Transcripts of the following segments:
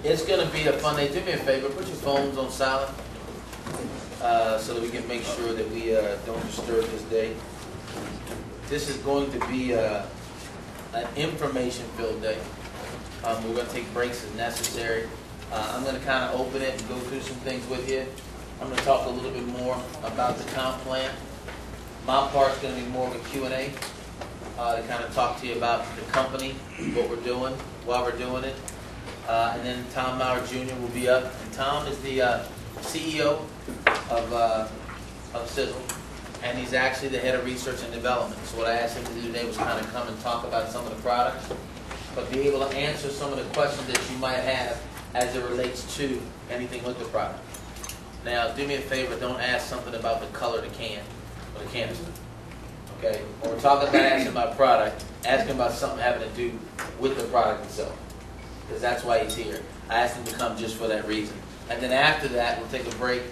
It's going to be a fun day. Do me a favor, put your phones on silent so that we can make sure that we don't disturb this day. This is going to be an information-filled day. We're going to take breaks as necessary. I'm going to kind of open it and go through some things with you. I'm going to talk a little bit more about the comp plan. My part's going to be more of a Q&A to kind of talk to you about the company, what we're doing, why we're doing it. And then Tom Maurer Jr. will be up. And Tom is the CEO of Sizzle, and he's actually the head of research and development. So what I asked him to do today was kind of come and talk about some of the products, but be able to answer some of the questions that you might have as it relates to anything with the product. Now, do me a favor, don't ask something about the color of the can or the canister. Okay? When we're talking about asking about product, ask him about something having to do with the product itself, because that's why he's here. I asked him to come just for that reason. And then after that, we'll take a break,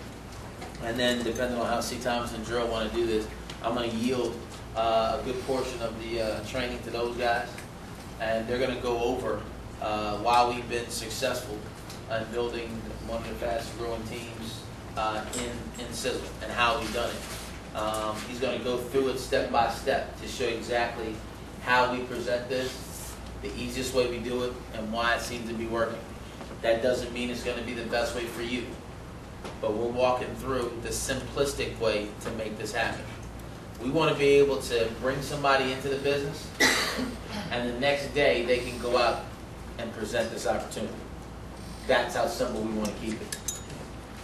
and then depending on how C. Thomas and Drill want to do this, I'm going to yield a good portion of the training to those guys, and they're going to go over why we've been successful in building one of the fastest growing teams in Sizzle and how we've done it. He's going to go through it step by step to show you exactly how we present this, the easiest way we do it, and why it seems to be working. That doesn't mean it's going to be the best way for you, but we're walking through the simplistic way to make this happen. We want to be able to bring somebody into the business, and the next day they can go out and present this opportunity. That's how simple we want to keep it.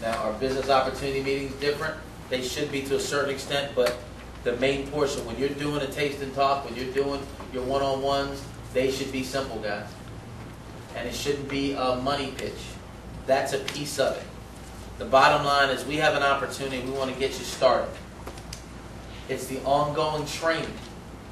Now, our business opportunity meetings different. They should be to a certain extent, but the main portion, when you're doing a taste and talk, when you're doing your one-on-ones, they should be simple, guys. And it shouldn't be a money pitch. That's a piece of it. The bottom line is we have an opportunity. We want to get you started. It's the ongoing training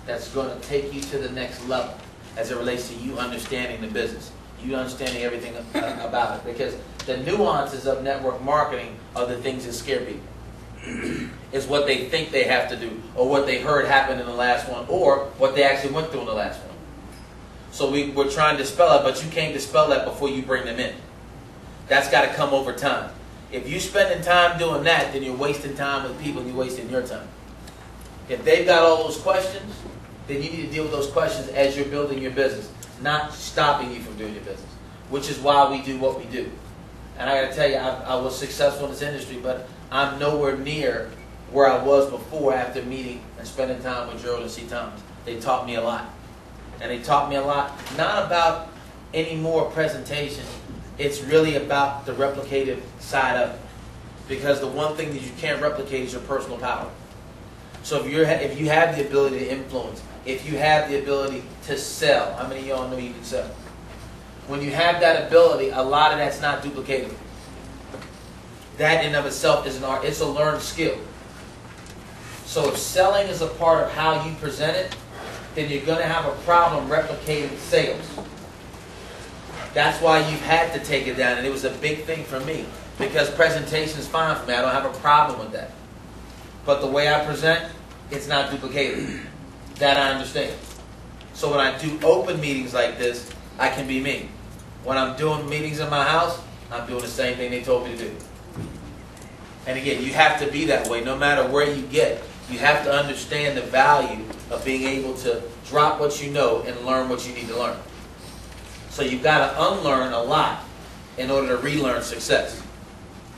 that's going to take you to the next level as it relates to you understanding the business, you understanding everything about it. Because the nuances of network marketing are the things that scare people. It's what they think they have to do, or what they heard happened in the last one, or what they actually went through in the last one. So we're trying to dispel that, but you can't dispel that before you bring them in. That's got to come over time. If you're spending time doing that, then you're wasting time with people and you're wasting your time. If they've got all those questions, then you need to deal with those questions as you're building your business, not stopping you from doing your business, which is why we do what we do. And I got to tell you, I was successful in this industry, but I'm nowhere near where I was before after meeting and spending time with Gerald and C. Thomas. They taught me a lot. And they taught me a lot, not about any more presentation. It's really about the replicative side of it. Because the one thing that you can't replicate is your personal power. So if you have the ability to influence, if you have the ability to sell, how many of y'all know you can sell? When you have that ability, a lot of that's not duplicatable. That in of itself is an art. It's a learned skill. So if selling is a part of how you present it, then you're going to have a problem replicating sales. That's why you've had to take it down, and it was a big thing for me, because presentation is fine for me. I don't have a problem with that. But the way I present, it's not duplicated. That I understand. So when I do open meetings like this, I can be me. When I'm doing meetings in my house, I'm doing the same thing they told me to do. And again, you have to be that way no matter where you get. You have to understand the value of being able to drop what you know and learn what you need to learn. So you've got to unlearn a lot in order to relearn success.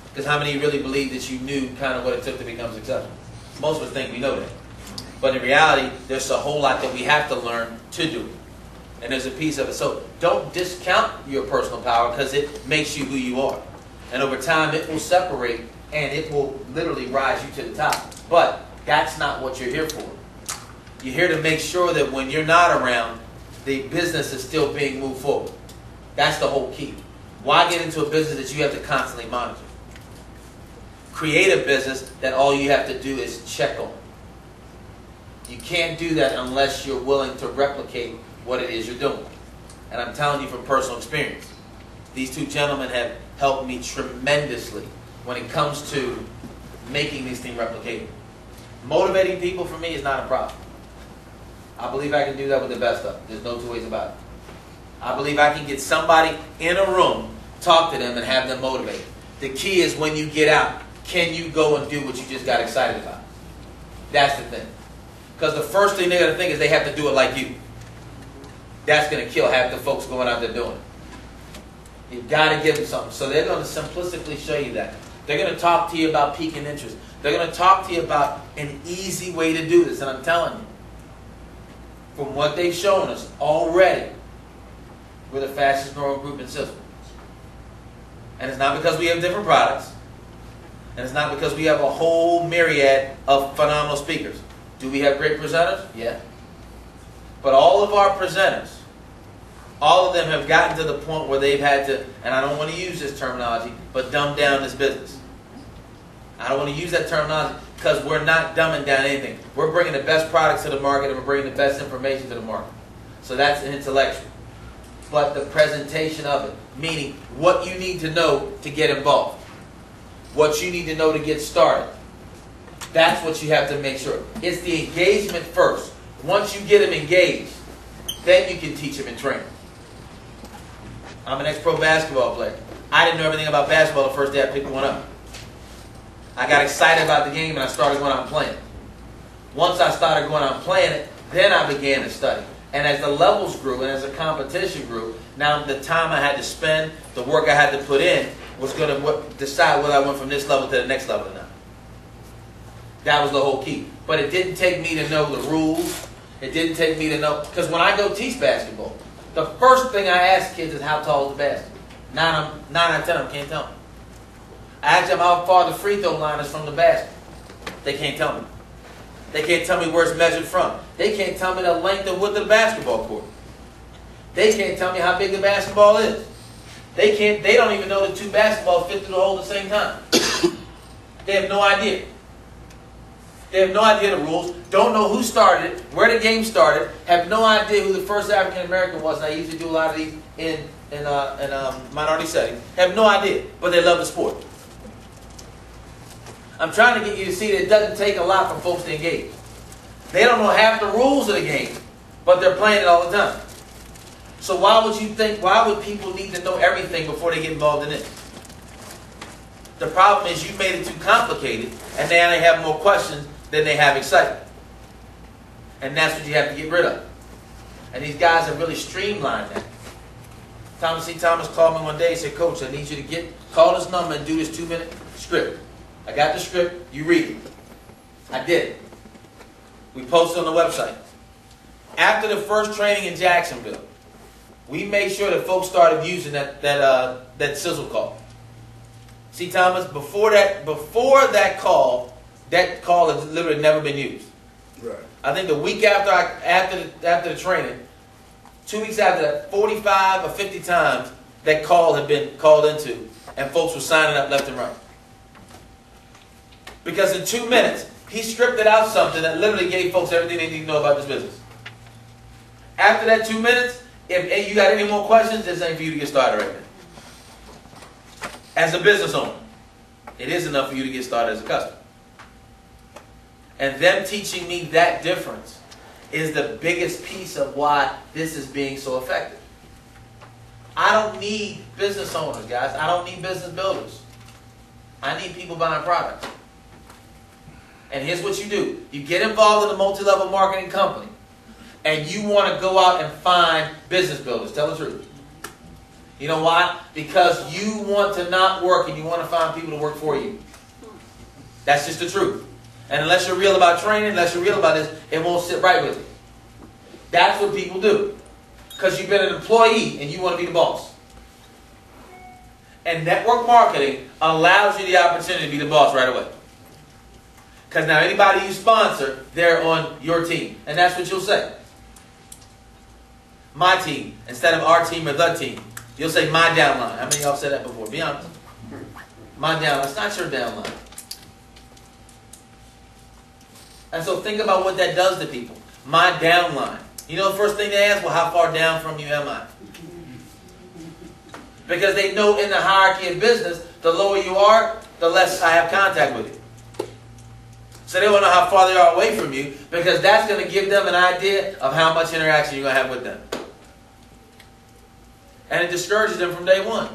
Because how many really believe that you knew kind of what it took to become successful? Most of us think we know that. But in reality, there's a whole lot that we have to learn to do it. And there's a piece of it. So don't discount your personal power, because it makes you who you are. And over time, it will separate and it will literally rise you to the top. But that's not what you're here for. You're here to make sure that when you're not around, the business is still being moved forward. That's the whole key. Why get into a business that you have to constantly monitor? Create a business that all you have to do is check on. You can't do that unless you're willing to replicate what it is you're doing. And I'm telling you from personal experience, these two gentlemen have helped me tremendously when it comes to making these things replicatable. Motivating people for me is not a problem. I believe I can do that with the best of them. There's no two ways about it. I believe I can get somebody in a room talk to them, and have them motivated. The key is when you get out, can you go and do what you just got excited about? That's the thing. Because the first thing they're going to think is they have to do it like you. That's going to kill half the folks going out there doing it. You've got to give them something. So they're going to simplistically show you that. They're going to talk to you about piquing interest. They're going to talk to you about an easy way to do this. And I'm telling you, from what they've shown us already, we're the fastest growing group in Cisco. And it's not because we have different products. And it's not because we have a whole myriad of phenomenal speakers. Do we have great presenters? Yeah. But all of our presenters, all of them have gotten to the point where they've had to, and I don't want to use this terminology, but dumb down this business. I don't want to use that terminology because we're not dumbing down anything. We're bringing the best products to the market and we're bringing the best information to the market. So that's intellectual. But the presentation of it, meaning what you need to know to get involved, what you need to know to get started, that's what you have to make sure. It's the engagement first. Once you get them engaged, then you can teach them and train them. I'm an ex-pro basketball player. I didn't know everything about basketball the first day I picked one up. I got excited about the game and I started going out and playing it. Once I started going out and playing it, then I began to study. And as the levels grew and as the competition grew, now the time I had to spend, the work I had to put in, was going to decide whether I went from this level to the next level or not. That was the whole key. But it didn't take me to know the rules. It didn't take me to know, because when I go teach basketball, the first thing I ask kids is how tall is the basket. 9 out of 10 of them can't tell me. I ask them how far the free throw line is from the basket. They can't tell me. They can't tell me where it's measured from. They can't tell me the length and width of the basketball court. They can't tell me how big the basketball is. They don't even know the two basketballs fit through the hole at the same time. They have no idea. They have no idea the rules, don't know who started it, where the game started, have no idea who the first African American was, and I usually do a lot of these in minority settings. Have no idea, but they love the sport. I'm trying to get you to see that it doesn't take a lot for folks to engage. They don't know half the rules of the game, but they're playing it all the time. So why would people need to know everything before they get involved in it? The problem is you made it too complicated, and now they have more questions than they have excitement. And that's what you have to get rid of. And these guys have really streamlined that. Thomas C. Thomas called me one day and said, Coach, I need you to call this number and do this 2-minute script. I got the script, you read it. I did it. We posted on the website. After the first training in Jacksonville, we made sure that folks started using that sizzle call. See, Thomas, before that call has literally never been used. Right. I think the week after the training, 2 weeks after that, 45 or 50 times that call had been called into, and folks were signing up left and right. Because in 2 minutes, he scripted out something that literally gave folks everything they need to know about this business. After that 2 minutes, if you got any more questions, this ain't for you to get started right now. As a business owner, it is enough for you to get started as a customer. And them teaching me that difference is the biggest piece of why this is being so effective. I don't need business owners, guys. I don't need business builders. I need people buying products. And here's what you do. You get involved in a multi-level marketing company, and you want to go out and find business builders. Tell the truth. You know why? Because you want to not work and you want to find people to work for you. That's just the truth. And unless you're real about training, unless you're real about this, it won't sit right with you. That's what people do. Because you've been an employee and you want to be the boss. And network marketing allows you the opportunity to be the boss right away. Because now anybody you sponsor, they're on your team. And that's what you'll say. My team, instead of our team or the team. You'll say my downline. How many of y'all said that before? Be honest. My downline. It's not your downline. And so think about what that does to people. My downline. You know the first thing they ask? Well, how far down from you am I? Because they know in the hierarchy of business, the lower you are, the less I have contact with you. So they want to know how far they are away from you, because that's going to give them an idea of how much interaction you're going to have with them. And it discourages them from day one.